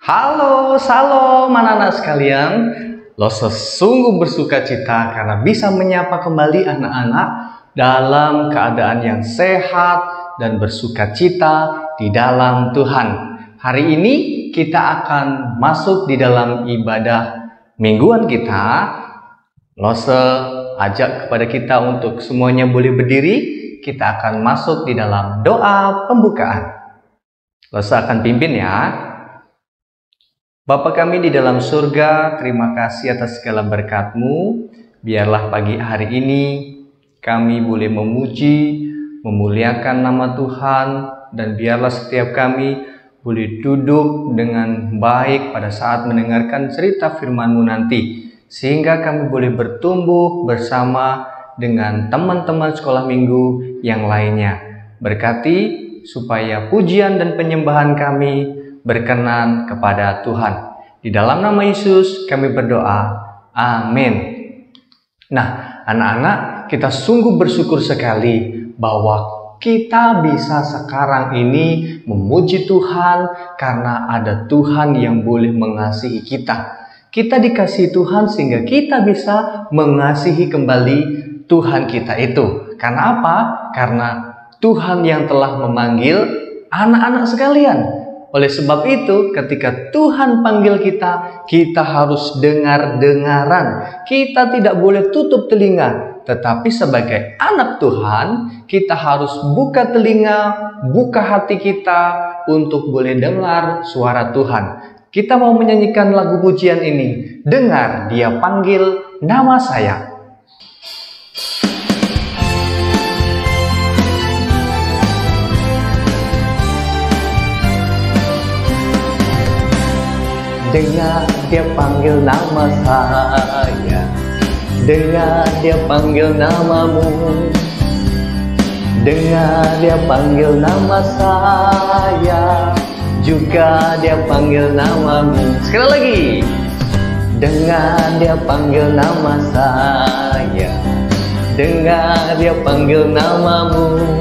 Halo, salam anak-anak sekalian. Lose sungguh bersuka cita karena bisa menyapa kembali anak-anak dalam keadaan yang sehat dan bersuka cita di dalam Tuhan. Hari ini kita akan masuk di dalam ibadah mingguan kita. Lose ajak kepada kita untuk semuanya boleh berdiri. Kita akan masuk di dalam doa pembukaan. Lose akan pimpin ya. Bapa kami di dalam surga, terima kasih atas segala berkat-Mu. Biarlah pagi hari ini kami boleh memuji, memuliakan nama Tuhan, dan biarlah setiap kami boleh duduk dengan baik pada saat mendengarkan cerita firman-Mu nanti, sehingga kami boleh bertumbuh bersama dengan teman-teman sekolah minggu yang lainnya. Berkati supaya pujian dan penyembahan kami berkenan kepada Tuhan. Di dalam nama Yesus kami berdoa. Amin. Nah, anak-anak, kita sungguh bersyukur sekali bahwa kita bisa sekarang ini memuji Tuhan karena ada Tuhan yang boleh mengasihi kita. Kita dikasihi Tuhan sehingga kita bisa mengasihi kembali Tuhan kita itu. Karena apa? Karena Tuhan yang telah memanggil anak-anak sekalian. Oleh sebab itu, ketika Tuhan panggil kita, kita harus dengar-dengaran. Kita tidak boleh tutup telinga. Tetapi sebagai anak Tuhan, kita harus buka telinga, buka hati kita untuk boleh dengar suara Tuhan. Kita mau menyanyikan lagu pujian ini. Dengar, Dia panggil nama saya. Dengar Dia panggil nama saya, dengar Dia panggil namamu, dengar Dia panggil nama saya, juga Dia panggil namamu. Sekali lagi, dengar Dia panggil nama saya, dengar Dia panggil namamu,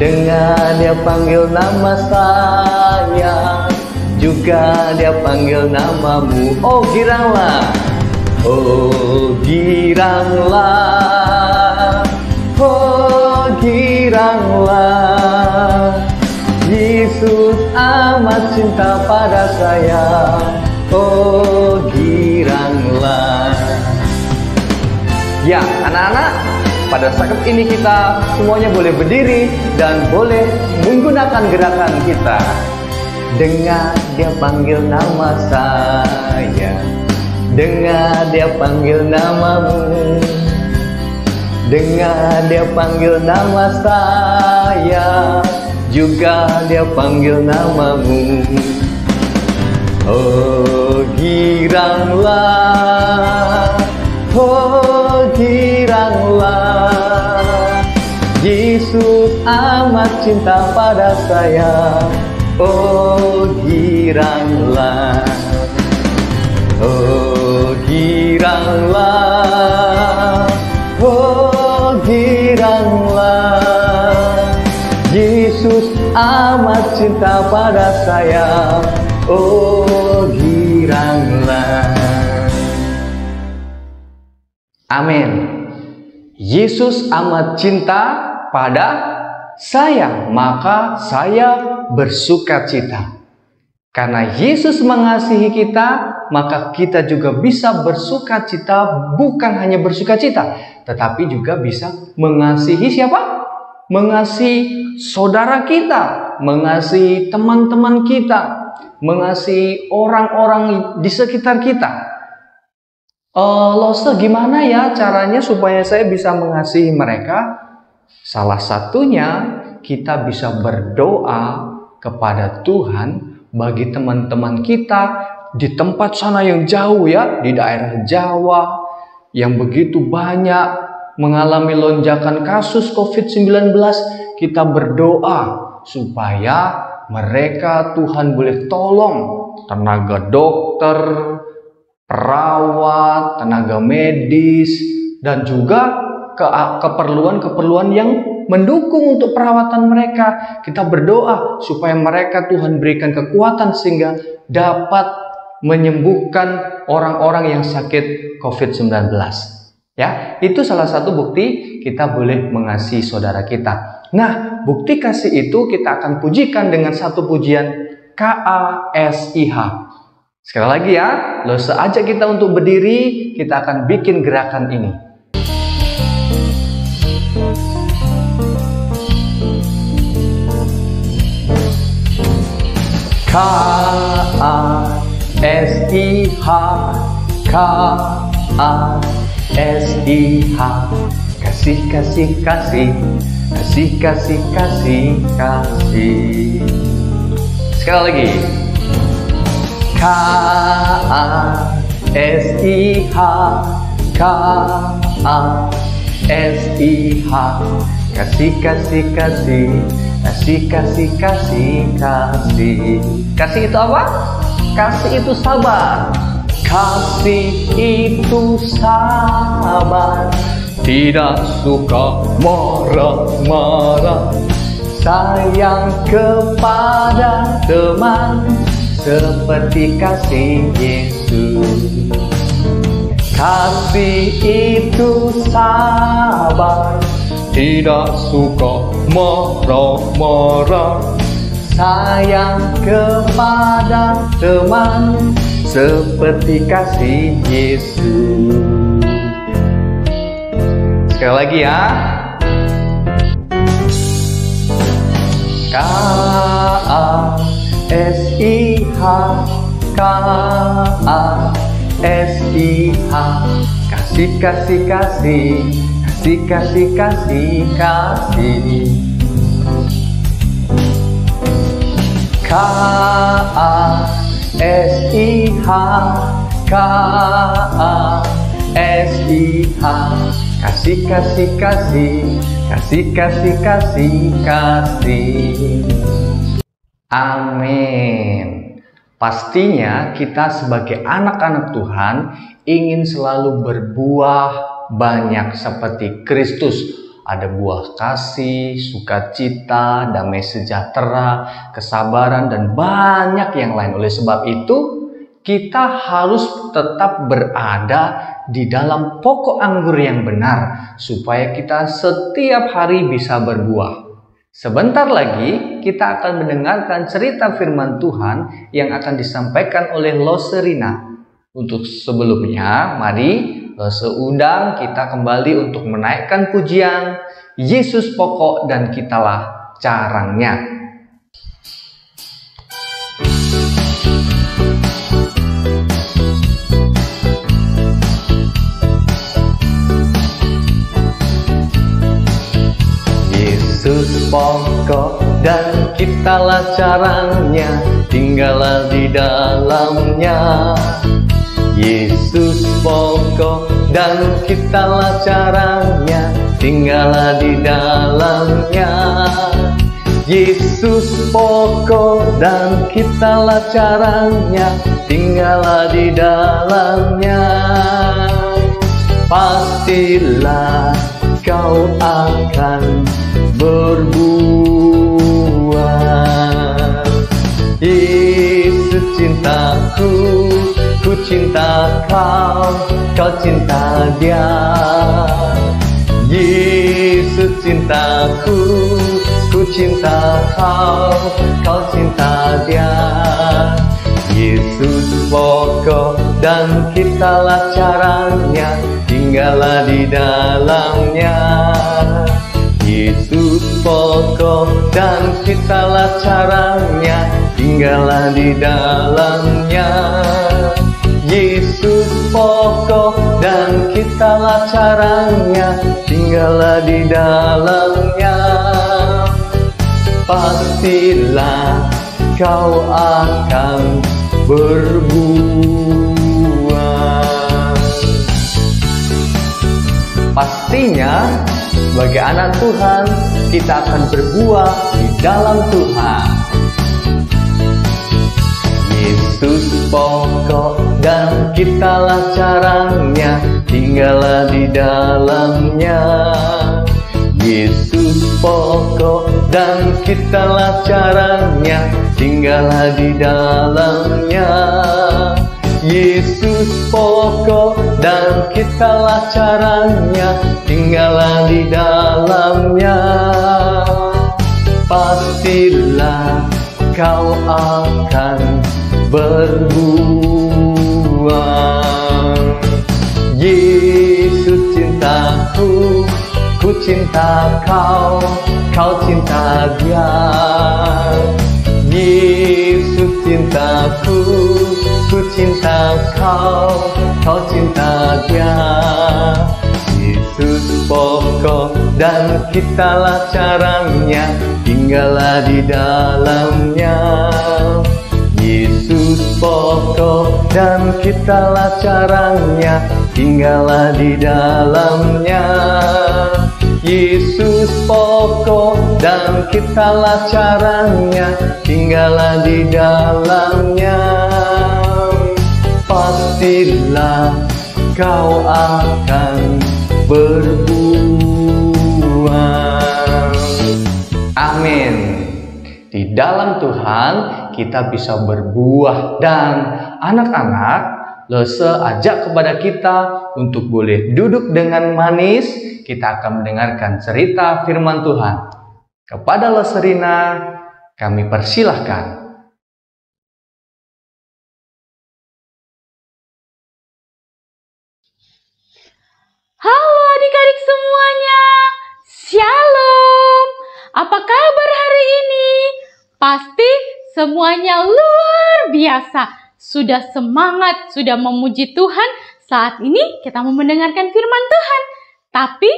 dengar Dia panggil nama saya, juga Dia panggil namamu. Oh giranglah, oh giranglah, oh giranglah. Yesus amat cinta pada saya. Oh giranglah. Ya anak-anak, pada saat ini kita semuanya boleh berdiri dan boleh menggunakan gerakan kita. Dengar Dia panggil nama saya, dengar Dia panggil namamu, dengar Dia panggil nama saya, juga Dia panggil namamu. Oh giranglah, oh giranglah. Yesus amat cinta pada saya. Oh giranglah, oh giranglah, oh giranglah. Yesus amat cinta pada saya. Oh giranglah. Amin. Yesus amat cinta pada saya, maka saya bersuka cita. Karena Yesus mengasihi kita, maka kita juga bisa bersuka cita. Bukan hanya bersuka cita, tetapi juga bisa mengasihi siapa? Mengasihi saudara kita, mengasihi teman-teman kita, mengasihi orang-orang di sekitar kita. Lose, gimana ya caranya supaya saya bisa mengasihi mereka? Salah satunya kita bisa berdoa kepada Tuhan bagi teman-teman kita di tempat sana yang jauh ya, di daerah Jawa yang begitu banyak mengalami lonjakan kasus COVID-19. Kita berdoa supaya mereka Tuhan boleh tolong, tenaga dokter, perawat, tenaga medis, dan juga keperluan-keperluan yang mendukung untuk perawatan mereka. Kita berdoa supaya mereka Tuhan berikan kekuatan sehingga dapat menyembuhkan orang-orang yang sakit COVID-19. Ya, itu salah satu bukti kita boleh mengasihi saudara kita. Nah, bukti kasih itu kita akan pujikan dengan satu pujian KASIH. Sekali lagi ya, Lose ajak kita untuk berdiri, kita akan bikin gerakan ini. KASIH, KASIH, kasih, kasih, kasih, kasih, kasih, kasih, kasih. Sekali lagi. KASIH, KASIH, kasih, kasih, kasih, kasih, kasih, kasih, kasih. Kasih itu apa? Kasih itu sabar. Kasih itu sabar, tidak suka marah-marah, sayang kepada teman seperti kasih Yesus. Kasih itu sabar, tidak suka marah-marah, sayang kepada teman seperti kasih Yesus. Sekali lagi ya. KASIH, KASIH, kasih, kasih, kasih, kasih, kasih, kasih, kasih. KASIH, KASIH, kasih, kasih, kasih, kasih, kasih, kasih, kasih. Amin. Pastinya kita sebagai anak-anak Tuhan ingin selalu berbuah banyak seperti Kristus. Ada buah kasih, sukacita, damai sejahtera, kesabaran, dan banyak yang lain. Oleh sebab itu, kita harus tetap berada di dalam pokok anggur yang benar, supaya kita setiap hari bisa berbuah. Sebentar lagi, kita akan mendengarkan cerita firman Tuhan yang akan disampaikan oleh Lose Rina. Untuk sebelumnya, mari Lose undang kita kembali untuk menaikkan pujian Yesus pokok dan kitalah carangnya. Yesus pokok dan kitalah carangnya, tinggallah di dalamnya. Yesus pokok dan kitalah carangnya, tinggallah di dalamnya. Yesus pokok dan kitalah carangnya, tinggallah di dalamnya. Pastilah kau akan berbuah. Yesus cintaku, ku cinta kau, kau cinta dia. Yesus cintaku, ku cinta kau, kau cinta dia. Yesus pokok dan kitalah carangnya, tinggallah di dalamnya. Yesus pokok dan kitalah carangnya, tinggallah di dalamnya. Yesus pokok dan kitalah carangnya, tinggallah di dalamnya. Pastilah kau akan berbuah. Pastinya sebagai anak Tuhan kita akan berbuah di dalam Tuhan. Yesus pokok dan kitalah carangnya, tinggallah di dalamnya. Yesus pokok dan kitalah caranya, tinggallah di dalamnya. Yesus pokok dan kitalah caranya, tinggallah di dalamnya. Pastilah kau akan berbuah. Yesus cintaku, ku cinta kau, kau cinta Dia. Yesus cintaku, ku cinta kau, kau cinta Dia. Yesus pokok dan kitalah caranya, tinggallah di dalamnya. Yesus pokok dan kitalah caranya, tinggallah di dalamnya. Yesus pokok dan kitalah caranya, tinggallah di dalamnya. Pastilah kau akan berbuah. Amin. Di dalam Tuhan kita bisa berbuah, dan anak-anak, Lese ajak kepada kita untuk boleh duduk dengan manis. Kita akan mendengarkan cerita firman Tuhan. Kepada Leserina kami persilahkan. Halo adik-adik semuanya, Shalom. Apa kabar hari ini? Pasti semuanya luar biasa. Sudah semangat, sudah memuji Tuhan. Saat ini kita mau mendengarkan firman Tuhan. Tapi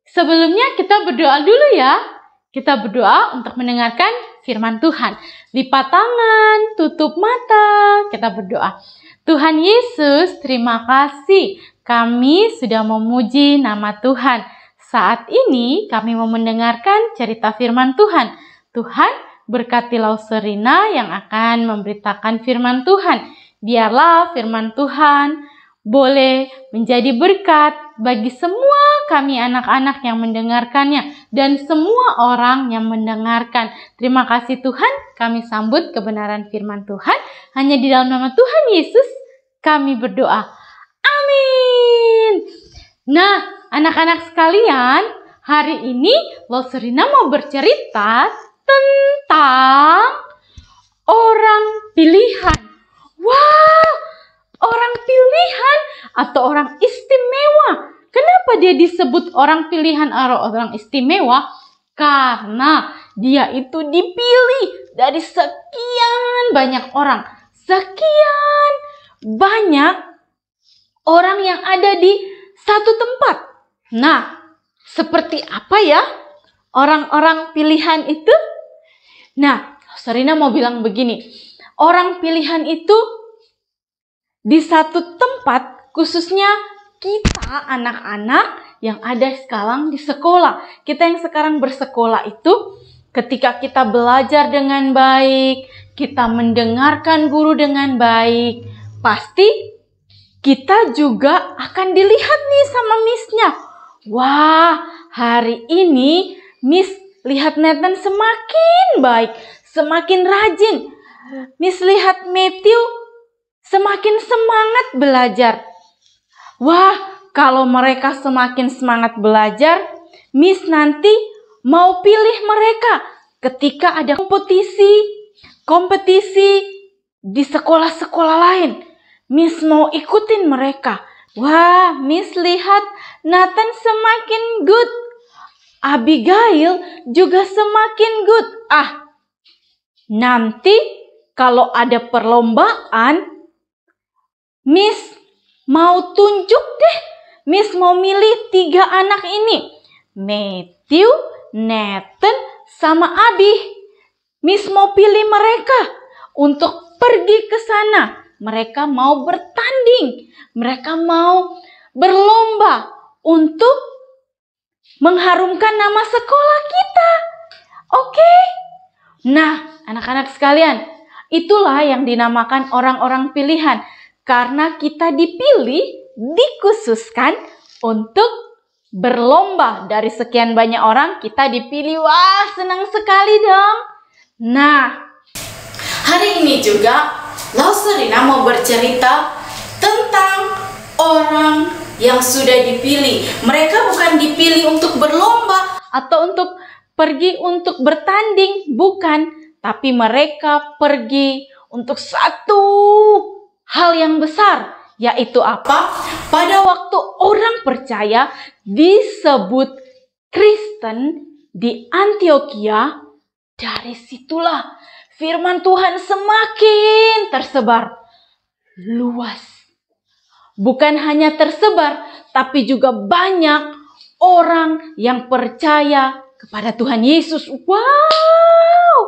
sebelumnya kita berdoa dulu ya. Kita berdoa untuk mendengarkan firman Tuhan. Lipat tangan, tutup mata, kita berdoa. Tuhan Yesus, terima kasih. Kami sudah memuji nama Tuhan. Saat ini kami mau mendengarkan cerita firman Tuhan. Tuhan berkati Lauserina yang akan memberitakan firman Tuhan. Biarlah firman Tuhan boleh menjadi berkat bagi semua kami anak-anak yang mendengarkannya dan semua orang yang mendengarkan. Terima kasih Tuhan, kami sambut kebenaran firman Tuhan. Hanya di dalam nama Tuhan Yesus kami berdoa. Amin. Nah, anak-anak sekalian, hari ini Lauserina mau bercerita tentang orang pilihan. Wow, orang pilihan atau orang istimewa. Kenapa dia disebut orang pilihan atau orang istimewa? Karena dia itu dipilih dari sekian banyak orang. Sekian banyak orang yang ada di satu tempat. Nah, seperti apa ya orang-orang pilihan itu? Nah, Serina mau bilang begini. Orang pilihan itu di satu tempat, khususnya kita anak-anak yang ada sekarang di sekolah. Kita yang sekarang bersekolah itu, ketika kita belajar dengan baik, kita mendengarkan guru dengan baik, pasti kita juga akan dilihat nih sama Miss-nya. Wah, hari ini Miss lihat Nathan semakin baik, semakin rajin. Miss lihat Matthew semakin semangat belajar. Wah, kalau mereka semakin semangat belajar, Miss nanti mau pilih mereka ketika ada kompetisi di sekolah-sekolah lain. Miss mau ikutin mereka. Wah, Miss lihat Nathan semakin good. Abigail juga semakin good. Nanti kalau ada perlombaan, Miss mau tunjuk deh. Miss mau milih 3 anak ini. Matthew, Nathan, sama Abi. Miss mau pilih mereka untuk pergi ke sana. Mereka mau bertanding. Mereka mau berlomba untuk mengharumkan nama sekolah kita. Oke? Nah, anak-anak sekalian, itulah yang dinamakan orang-orang pilihan. Karena kita dipilih, dikhususkan untuk berlomba dari sekian banyak orang, kita dipilih. Wah, senang sekali dong. Nah, hari ini juga Lauserina mau bercerita tentang orang yang sudah dipilih. Mereka bukan dipilih untuk berlomba atau untuk pergi untuk bertanding, bukan. Tapi mereka pergi untuk satu hal yang besar, yaitu apa? Pada waktu orang percaya disebut Kristen di Antioquia, dari situlah firman Tuhan semakin tersebar luas. Bukan hanya tersebar, tapi juga banyak orang yang percaya kepada Tuhan Yesus. Wow!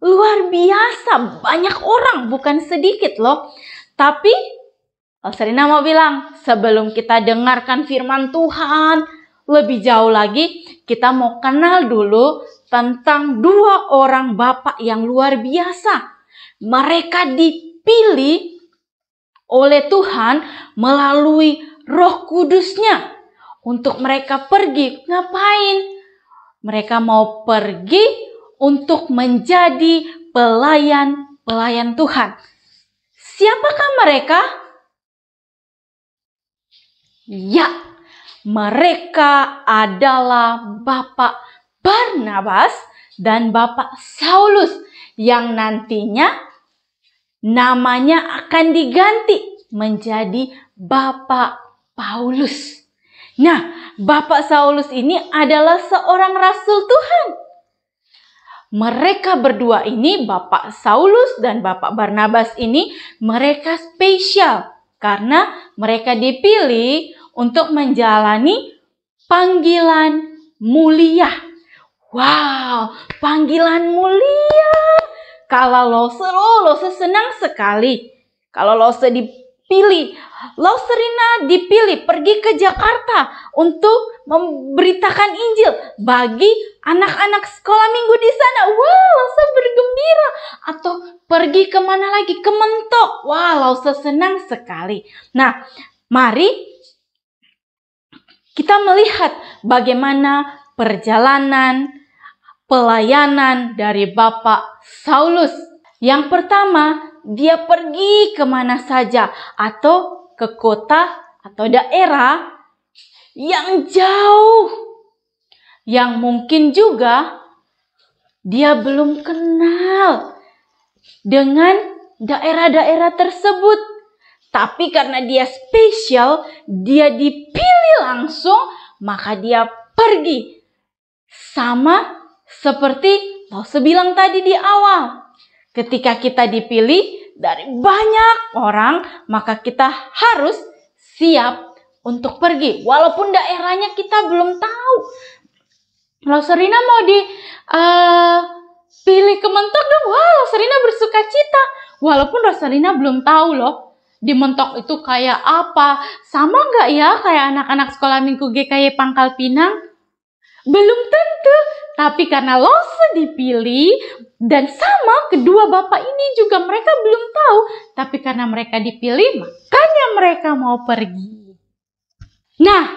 Luar biasa, banyak orang, bukan sedikit loh. Tapi Lauserina mau bilang, sebelum kita dengarkan firman Tuhan lebih jauh lagi, kita mau kenal dulu tentang dua orang bapak yang luar biasa. Mereka dipilih oleh Tuhan melalui Roh Kudus-Nya untuk mereka pergi. Ngapain? Mereka mau pergi untuk menjadi pelayan-pelayan Tuhan. Siapakah mereka? Ya, mereka adalah Bapak Barnabas dan Bapak Saulus yang nantinya namanya akan diganti menjadi Bapak Paulus. Nah, Bapak Saulus ini adalah seorang rasul Tuhan. Mereka berdua ini, Bapak Saulus dan Bapak Barnabas ini, mereka spesial karena mereka dipilih untuk menjalani panggilan mulia. Wow, panggilan mulia. Kalau Lause senang sekali. Kalau Lause dipilih, Lauserina dipilih pergi ke Jakarta untuk memberitakan Injil bagi anak-anak sekolah minggu di sana. Wah, Lause bergembira. Atau pergi kemana lagi? Ke Mentok. Wah, Lause senang sekali. Nah, mari kita melihat bagaimana perjalanan pelayanan dari Bapak Saulus. Yang pertama, dia pergi kemana saja atau ke kota atau daerah yang jauh, yang mungkin juga dia belum kenal dengan daerah-daerah tersebut. Tapi karena dia spesial, dia dipilih langsung, maka dia pergi. Sama seperti Lause bilang tadi di awal. Ketika kita dipilih dari banyak orang, maka kita harus siap untuk pergi. Walaupun daerahnya kita belum tahu. Lauserina mau dipilih ke Mentok dong. Wah, Lauserina bersuka cita. Walaupun Lauserina belum tahu loh, di Mentok itu kayak apa. Sama nggak ya kayak anak-anak sekolah minggu GKY Pangkal Pinang? Belum tentu, tapi karena Lause dipilih dan sama kedua bapak ini juga mereka belum tahu, tapi karena mereka dipilih makanya mereka mau pergi. Nah,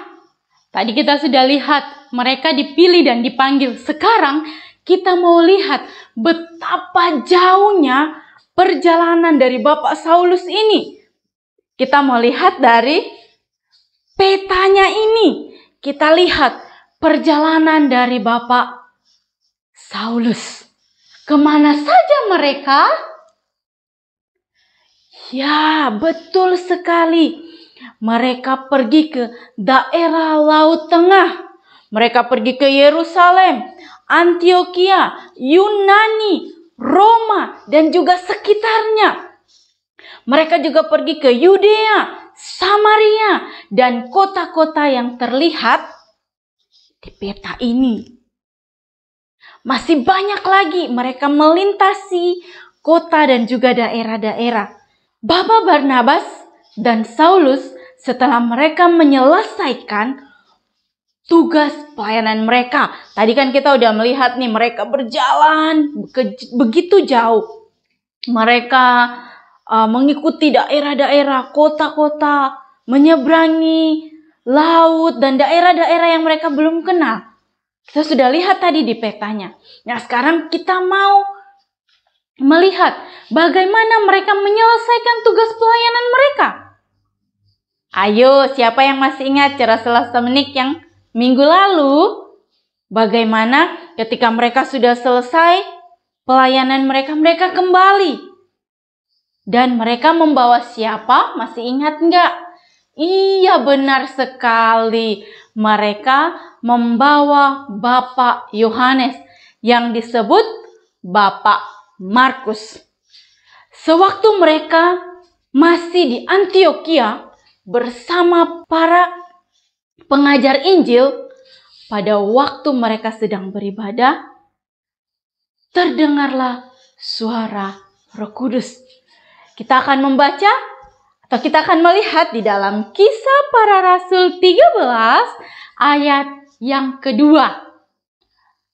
tadi kita sudah lihat mereka dipilih dan dipanggil. Sekarang kita mau lihat betapa jauhnya perjalanan dari Bapak Saulus ini. Kita mau lihat dari petanya ini. Kita lihat perjalanan dari Bapak Saulus. Kemana saja mereka? Ya, betul sekali. Mereka pergi ke daerah Laut Tengah. Mereka pergi ke Yerusalem, Antioquia, Yunani, Roma, dan juga sekitarnya. Mereka juga pergi ke Yudea, Samaria, dan kota-kota yang terlihat di peta ini. Masih banyak lagi mereka melintasi kota dan juga daerah-daerah. Bapak Barnabas dan Saulus setelah mereka menyelesaikan tugas pelayanan mereka. Tadi kan kita udah melihat nih mereka berjalan begitu jauh. Mereka mengikuti daerah-daerah, kota-kota, menyeberangi laut, dan daerah-daerah yang mereka belum kenal. Kita sudah lihat tadi di petanya. Nah, sekarang kita mau melihat bagaimana mereka menyelesaikan tugas pelayanan mereka. Ayo, siapa yang masih ingat cerah Selasa Menik yang minggu lalu? Bagaimana ketika mereka sudah selesai pelayanan mereka, mereka kembali. Dan mereka membawa siapa? Masih ingat enggak? Iya, benar sekali. Mereka membawa Bapak Yohanes yang disebut Bapak Markus. Sewaktu mereka masih di Antioquia bersama para pengajar Injil, pada waktu mereka sedang beribadah, terdengarlah suara Roh Kudus. Kita akan membaca atau kita akan melihat di dalam Kisah Para Rasul 13 ayat yang kedua.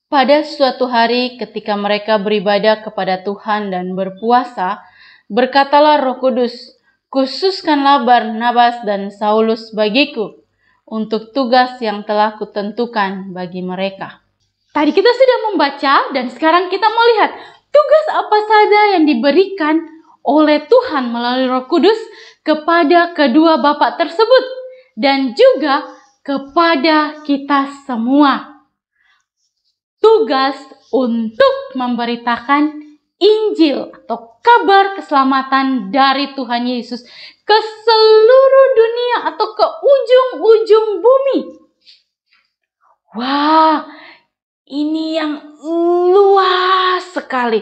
Pada suatu hari ketika mereka beribadah kepada Tuhan dan berpuasa, berkatalah Roh Kudus, "Khususkanlah Barnabas dan Saulus bagiku untuk tugas yang telah kutentukan bagi mereka." Tadi kita sudah membaca dan sekarang kita melihat tugas apa saja yang diberikan oleh Tuhan melalui Roh Kudus kepada kedua bapak tersebut dan juga kepada kita semua. Tugas untuk memberitakan Injil atau kabar keselamatan dari Tuhan Yesus ke seluruh dunia atau ke ujung-ujung bumi. Wah, ini yang luas sekali.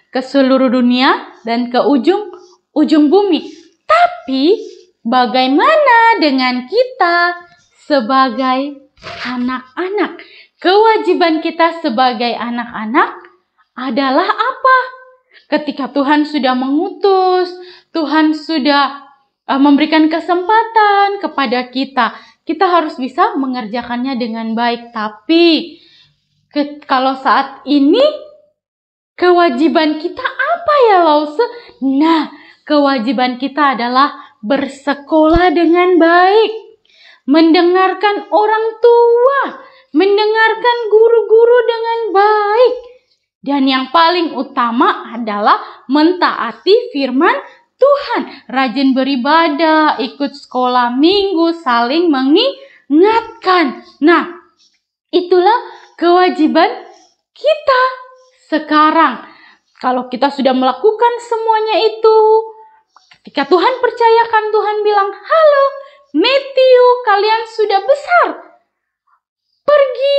Ke seluruh dunia dan ke ujung bumi. Tapi bagaimana dengan kita sebagai anak-anak? Kewajiban kita sebagai anak-anak adalah apa? Ketika Tuhan sudah mengutus, Tuhan sudah memberikan kesempatan kepada kita, kita harus bisa mengerjakannya dengan baik. Tapi kalau saat ini kewajiban kita apa ya, Lause? Nah, kewajiban kita adalah bersekolah dengan baik, mendengarkan orang tua, mendengarkan guru-guru dengan baik. Dan yang paling utama adalah mentaati firman Tuhan. Rajin beribadah, ikut sekolah minggu, saling mengingatkan. Nah, itulah kewajiban kita sekarang. Kalau kita sudah melakukan semuanya itu, ketika Tuhan percayakan, Tuhan bilang, "Halo, Matthew, kalian sudah besar. Pergi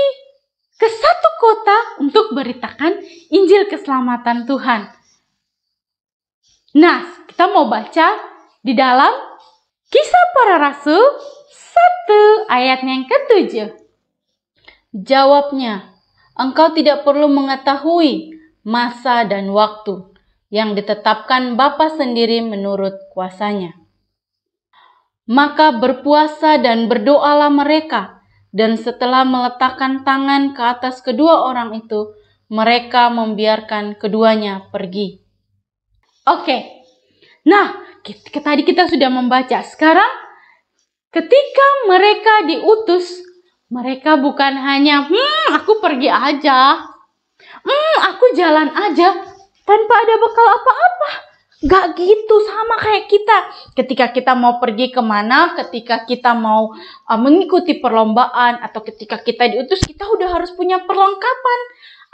ke satu kota untuk beritakan Injil keselamatan Tuhan." Nah, kita mau baca di dalam Kisah Para Rasul 1 ayatnya yang ke-7. Jawabnya, "Engkau tidak perlu mengetahui masa dan waktu yang ditetapkan Bapa sendiri menurut kuasanya. Maka berpuasa dan berdoalah mereka, dan setelah meletakkan tangan ke atas kedua orang itu, mereka membiarkan keduanya pergi." Oke, nah tadi kita sudah membaca. Sekarang ketika mereka diutus, mereka bukan hanya, aku pergi aja, aku jalan aja, tanpa ada bekal apa-apa. Gak gitu, sama kayak kita. Ketika kita mau pergi kemana, ketika kita mau mengikuti perlombaan, atau ketika kita diutus, kita udah harus punya perlengkapan.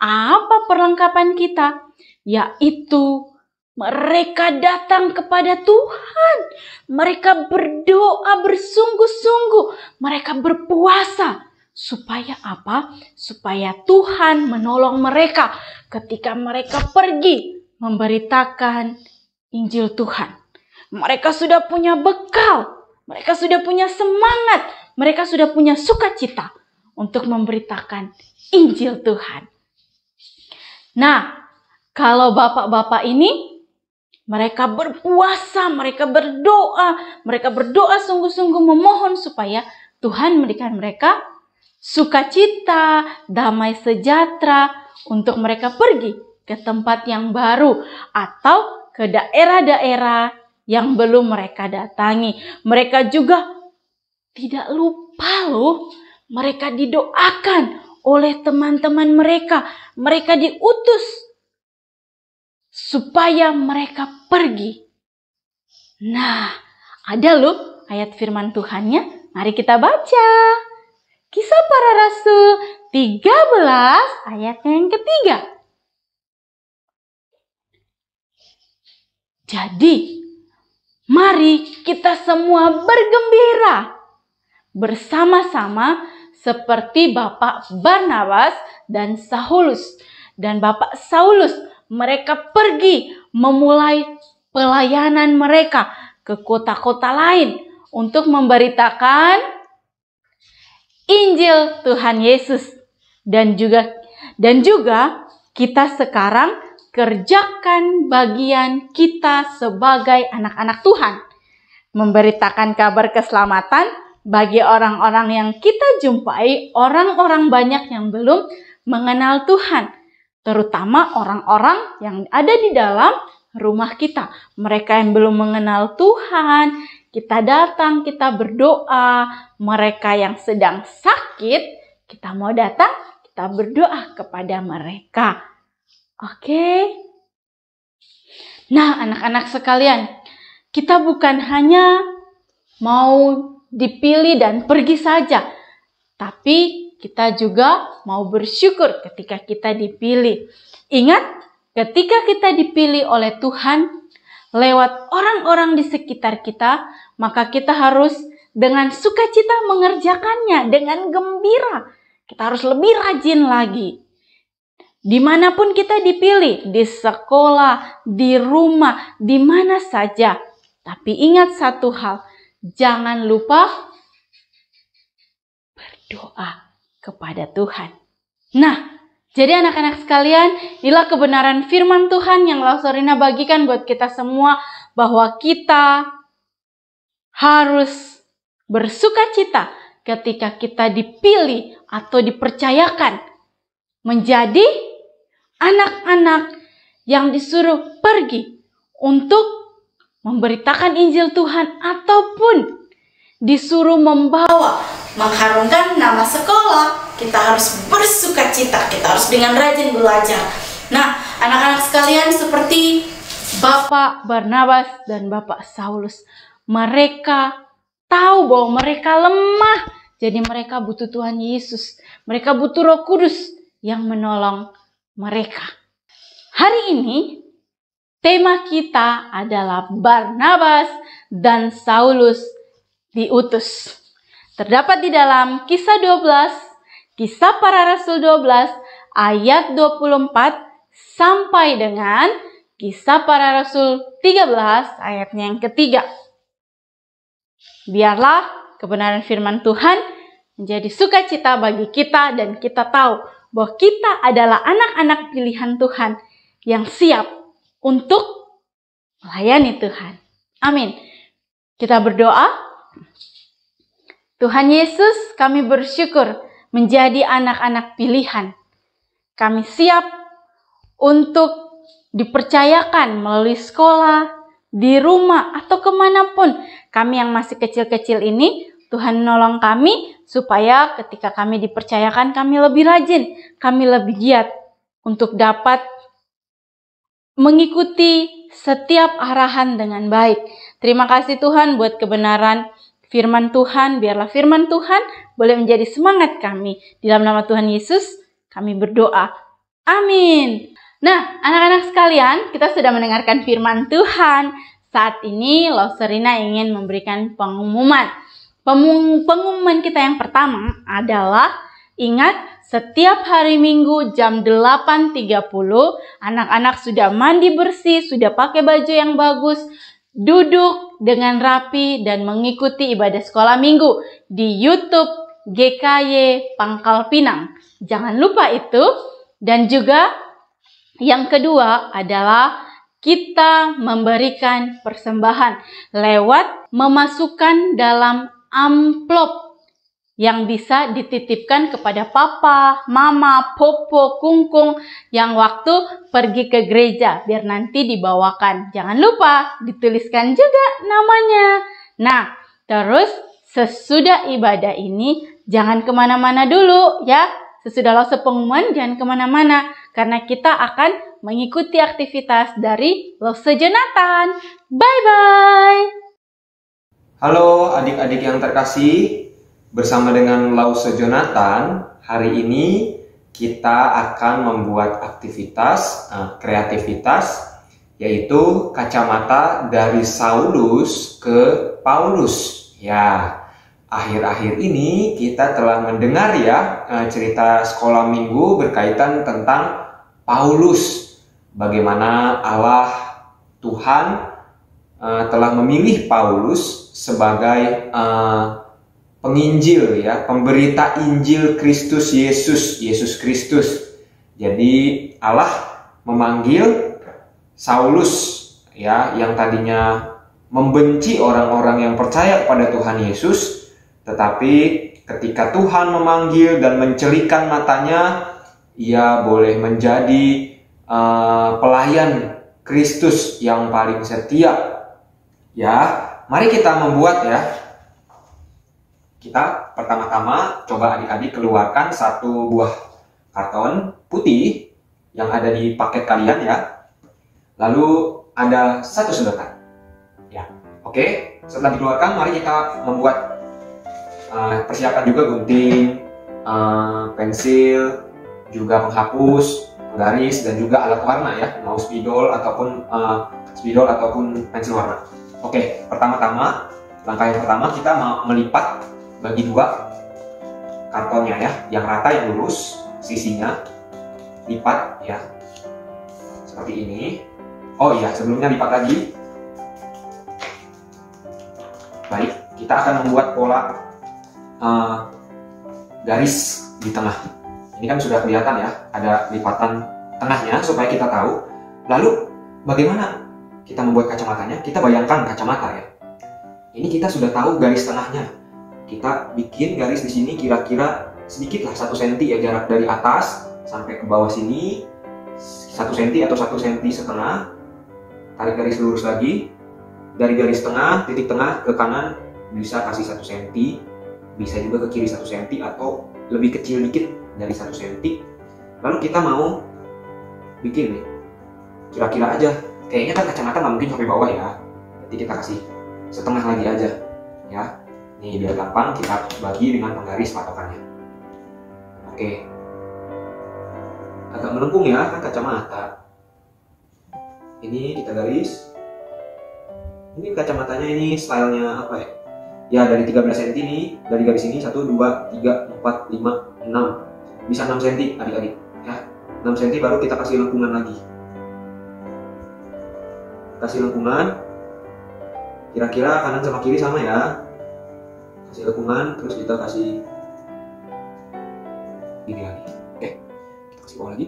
Apa perlengkapan kita? Yaitu mereka datang kepada Tuhan. Mereka berdoa bersungguh-sungguh. Mereka berpuasa. Supaya apa? Supaya Tuhan menolong mereka ketika mereka pergi memberitakan Injil Tuhan. Mereka sudah punya bekal. Mereka sudah punya semangat. Mereka sudah punya sukacita untuk memberitakan Injil Tuhan. Nah, kalau bapak-bapak ini, mereka berpuasa, mereka berdoa sungguh-sungguh memohon supaya Tuhan memberikan mereka sukacita, damai sejahtera untuk mereka pergi ke tempat yang baru atau ke daerah-daerah yang belum mereka datangi. Mereka juga tidak lupa loh, mereka didoakan oleh teman-teman mereka. Mereka diutus supaya mereka pergi. Nah, ada loh ayat firman Tuhannya. Mari kita baca. Kisah Para Rasul 13 ayat yang ketiga. Jadi, mari kita semua bergembira bersama-sama seperti Bapak Barnabas dan Saulus. Dan Bapak Saulus, mereka pergi memulai pelayanan mereka ke kota-kota lain untuk memberitakan Injil Tuhan Yesus. Dan juga kita sekarang kerjakan bagian kita sebagai anak-anak Tuhan. Memberitakan kabar keselamatan bagi orang-orang yang kita jumpai, orang-orang banyak yang belum mengenal Tuhan. Terutama orang-orang yang ada di dalam rumah kita. Mereka yang belum mengenal Tuhan, kita datang, kita berdoa. Mereka yang sedang sakit, kita mau datang, kita berdoa kepada mereka. Oke? Nah, anak-anak sekalian, kita bukan hanya mau dipilih dan pergi saja, tapi kita juga mau bersyukur ketika kita dipilih. Ingat, ketika kita dipilih oleh Tuhan lewat orang-orang di sekitar kita, maka kita harus dengan sukacita mengerjakannya, dengan gembira. Kita harus lebih rajin lagi. Dimanapun kita dipilih, di sekolah, di rumah, di mana saja. Tapi ingat satu hal, jangan lupa berdoa kepada Tuhan. Nah, jadi anak-anak sekalian, inilah kebenaran firman Tuhan yang Lausorina bagikan buat kita semua, bahwa kita harus bersukacita ketika kita dipilih atau dipercayakan menjadi anak-anak yang disuruh pergi untuk memberitakan Injil Tuhan, ataupun disuruh mengharumkan nama sekolah. Kita harus bersukacita, kita harus dengan rajin belajar. Nah, anak-anak sekalian, seperti Bapak Barnabas dan Bapak Saulus, mereka tahu bahwa mereka lemah. Jadi mereka butuh Tuhan Yesus. Mereka butuh Roh Kudus yang menolong mereka. Hari ini tema kita adalah Barnabas dan Saulus diutus. Terdapat di dalam Kisah 12, Kisah Para Rasul 12 ayat 24 sampai dengan Kisah Para Rasul 13 ayatnya yang ketiga. Biarlah kebenaran firman Tuhan menjadi sukacita bagi kita, dan kita tahu bahwa kita adalah anak-anak pilihan Tuhan yang siap untuk melayani Tuhan. Amin. Kita berdoa. Tuhan Yesus, kami bersyukur menjadi anak-anak pilihan. Kami siap untuk dipercayakan melalui sekolah, di rumah, atau kemanapun. Kami yang masih kecil-kecil ini, Tuhan menolong kami supaya ketika kami dipercayakan, kami lebih rajin, kami lebih giat untuk dapat mengikuti setiap arahan dengan baik. Terima kasih Tuhan buat kebenaran firman Tuhan. Biarlah firman Tuhan boleh menjadi semangat kami. Di dalam nama Tuhan Yesus kami berdoa. Amin. Nah, anak-anak sekalian, kita sudah mendengarkan firman Tuhan. Saat ini Lausorina ingin memberikan pengumuman. Pengumuman kita yang pertama adalah, ingat, setiap hari Minggu jam 8.30, anak-anak sudah mandi bersih, sudah pakai baju yang bagus, duduk dengan rapi dan mengikuti ibadah sekolah minggu di YouTube GKY Pangkal Pinang. Jangan lupa itu. Dan juga yang kedua adalah kita memberikan persembahan lewat memasukkan dalam amplop yang bisa dititipkan kepada papa, mama, popo, kungkung yang waktu pergi ke gereja, biar nanti dibawakan. Jangan lupa dituliskan juga namanya. Nah, terus sesudah ibadah ini jangan kemana-mana dulu ya. Sesudah Lause Pengumuman jangan kemana-mana karena kita akan mengikuti aktivitas dari Lause Jonathan. Bye-bye. Halo adik-adik yang terkasih, bersama dengan Lause Jonathan, hari ini kita akan membuat aktivitas kreativitas, yaitu kacamata dari Saulus ke Paulus. Ya, akhir-akhir ini kita telah mendengar ya cerita sekolah minggu berkaitan tentang Paulus. Bagaimana Allah Tuhan telah memilih Paulus sebagai penginjil ya, pemberita Injil Kristus Yesus Kristus. Jadi Allah memanggil Saulus ya, yang tadinya membenci orang-orang yang percaya kepada Tuhan Yesus, tetapi ketika Tuhan memanggil dan mencelikan matanya, ia boleh menjadi pelayan Kristus yang paling setia. Ya, mari kita membuat ya. Kita pertama-tama coba adik-adik keluarkan satu buah karton putih yang ada di paket kalian ya. Lalu ada satu sedotan. Ya, oke. Setelah dikeluarkan, mari kita membuat persiapan juga gunting, pensil, juga penghapus, penggaris, dan juga alat warna ya, mau spidol ataupun pensil warna. Oke, pertama-tama langkah yang pertama kita mau melipat bagi dua kartonnya ya, yang rata, yang lurus sisinya, lipat ya seperti ini. Oh iya, sebelumnya lipat lagi. Baik, kita akan membuat pola garis di tengah. Ini kan sudah kelihatan ya, ada lipatan tengahnya supaya kita tahu. Lalu bagaimana kita membuat kacamatanya? Kita bayangkan kacamata ya. Ini kita sudah tahu garis tengahnya. Kita bikin garis di sini kira-kira sedikit lah 1 cm ya, jarak dari atas sampai ke bawah sini 1 cm atau 1,5 cm. Tarik garis lurus lagi. Dari garis tengah, titik tengah ke kanan bisa kasih 1 cm. Bisa juga ke kiri 1 cm atau lebih kecil dikit dari 1 cm. Lalu kita mau bikin nih, kira-kira aja. Kayaknya kan kacamata nggak mungkin sampai bawah ya. Jadi kita kasih setengah lagi aja ya. Nih biar gampang kita bagi dengan penggaris patokannya. Oke. Agak melengkung ya kan kacamata. Ini kita garis. Ini kacamatanya ini stylenya apa ya? Ya dari 13 cm nih, dari garis ini 1, 2, 3, 4, 5, 6. Bisa 6 cm adik-adik ya. 6 cm baru kita kasih lengkungan lagi. Kasih lengkungan. Kira-kira kanan sama kiri sama ya. Kasih lengkungan, terus kita kasih ini lagi. Oke, kita kasih bawah lagi.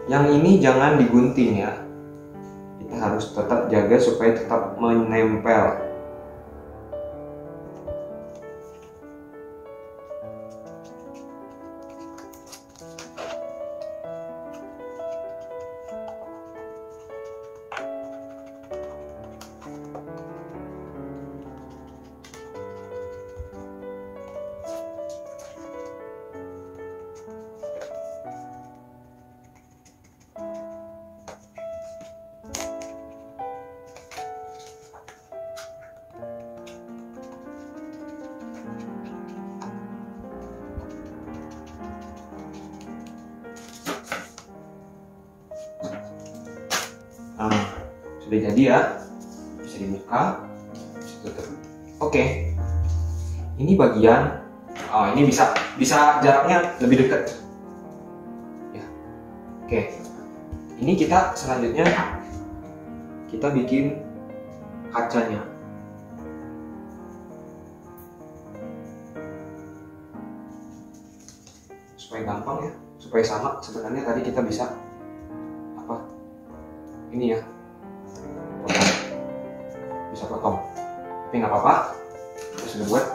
Yang ini jangan digunting ya. Kita harus tetap jaga supaya tetap menempel. Sudah jadi ya, bisa dibuka, bisa tutup. Oke, ini bagian, ini bisa jaraknya lebih dekat. Ya. Oke, ini kita selanjutnya kita bikin kacanya. Supaya gampang ya, supaya sama. Sebenarnya tadi kita bisa ini ya, bisa potong, tapi nggak apa-apa, kita sudah buat.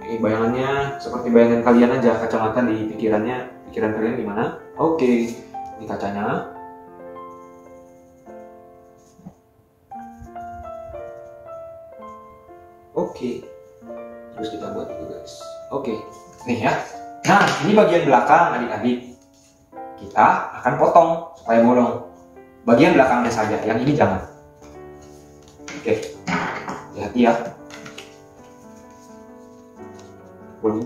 Ini bayangannya seperti bayangan kalian aja, kacamata di pikiran kalian gimana? Oke, ini kacanya. Oke, terus kita buat itu guys. Oke, nih ya. Nah, ini bagian belakang adik-adik. Kita akan potong supaya bolong. Bagian belakangnya saja, yang ini jangan. Oke, hati-hati ya. Bolong.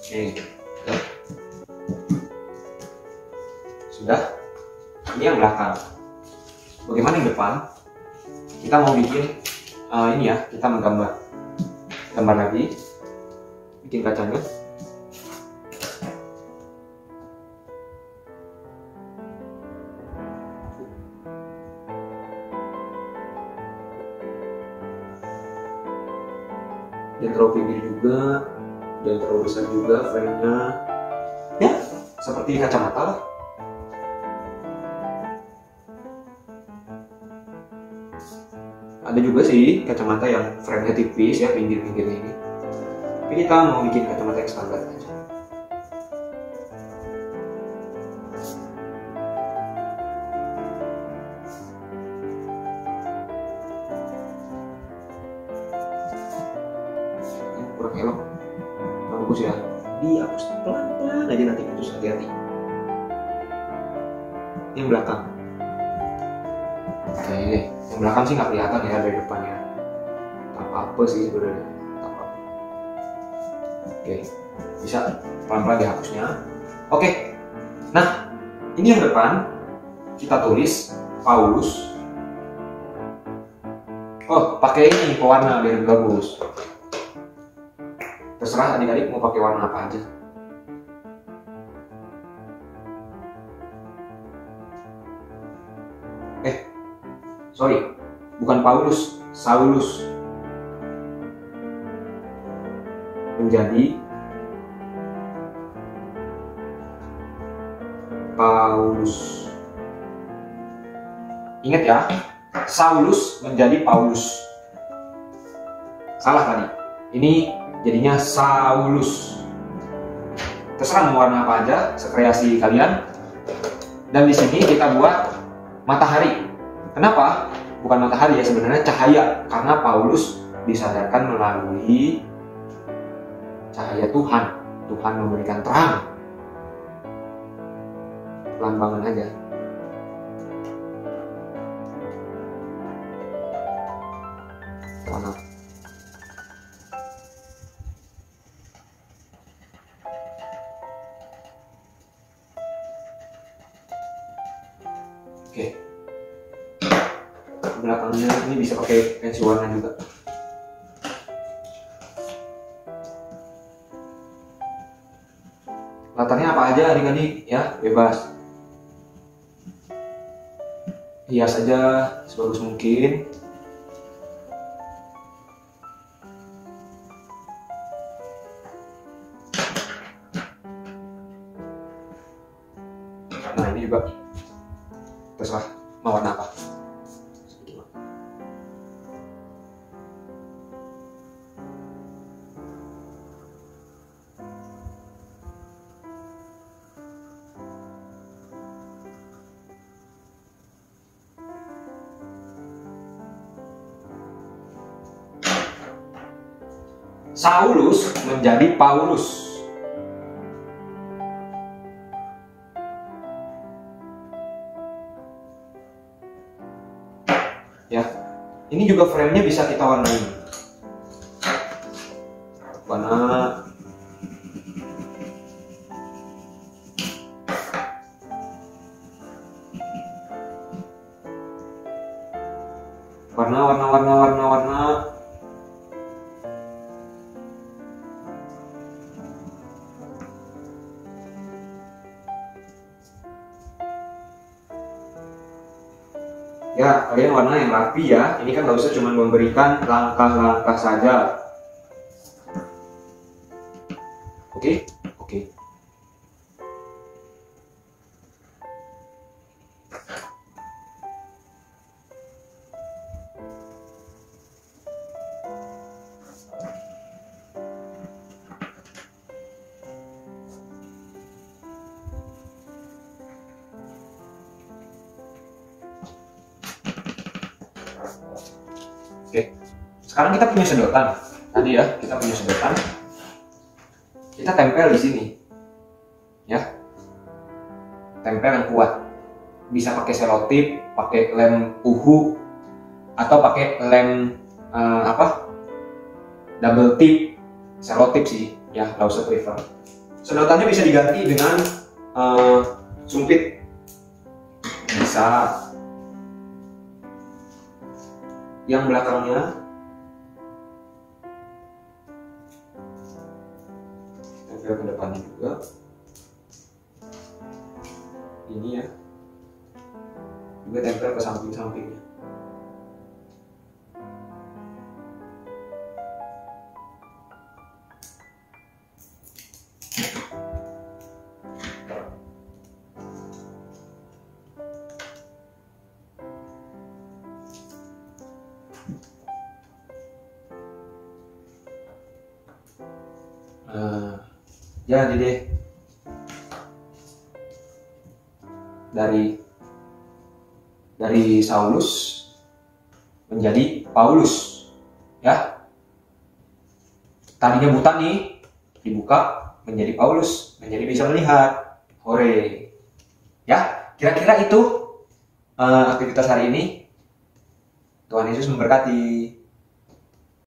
Oke, sudah. Ini yang belakang. Bagaimana yang depan? Kita mau bikin ini ya, kita menggambar lagi, bikin kacanya. Jangan terlalu pinggir juga, jangan terlalu besar juga frame-nya. Ya, seperti kacamata lah. Ada juga sih kacamata yang frame-nya tipis ya, pinggir-pinggirnya ini. Tapi kita mau bikin kacamata yang standar aja. Kurang elok, bagus ya. Dihapus pelan-pelan aja, nanti putus, hati-hati. Yang belakang. Oke, yang belakang sih nggak kelihatan ya dari depannya. Tak apa-apa sih sebenarnya. Tak apa-apa. Oke, bisa pelan-pelan dihapusnya. Oke, nah ini yang depan kita tulis Paulus. Oh, pakai ini pewarna biar lebih bagus. Terserah adik-adik mau pakai warna apa aja. Sorry, bukan Paulus, Saulus. Menjadi Paulus. Ingat ya, Saulus menjadi Paulus. Salah tadi. Ini jadinya Saulus. Terserah mau warna apa aja, sekreasi kalian. Dan di sini kita buat matahari. Kenapa? Bukan matahari ya, sebenarnya cahaya. Karena Paulus disadarkan melalui cahaya Tuhan. Tuhan memberikan terang. Pelan-pelan aja. Warna. Oke. Belakangnya ini bisa pakai pensil warna juga. Latarnya apa aja adik-adik ya, bebas. Hias aja sebagus mungkin. juga terserah mau warna apa. Saulus menjadi Paulus. Ya, ini juga frame-nya bisa kita warnai. Warna warna. Ya, kalian warna yang rapi ya. Ini kan nggak usah cuma memberikan langkah-langkah saja. Oke? Oke. Oke, sekarang kita punya sedotan. Tadi ya, kita punya sedotan. Kita tempel di sini, ya. Tempel yang kuat. Bisa pakai selotip, pakai lem uhu, atau pakai lem double tip, selotip sih, ya. Nggak usah prefer. Sedotannya bisa diganti dengan sumpit. Bisa. Yang belakangnya tempel ke depannya juga. Ini ya, juga tempel ke samping-sampingnya. Jadi deh, dari Saulus menjadi Paulus, ya. Tadinya buta nih, dibuka menjadi Paulus, menjadi bisa melihat. Hore, ya. Kira-kira itu aktivitas hari ini. Tuhan Yesus memberkati.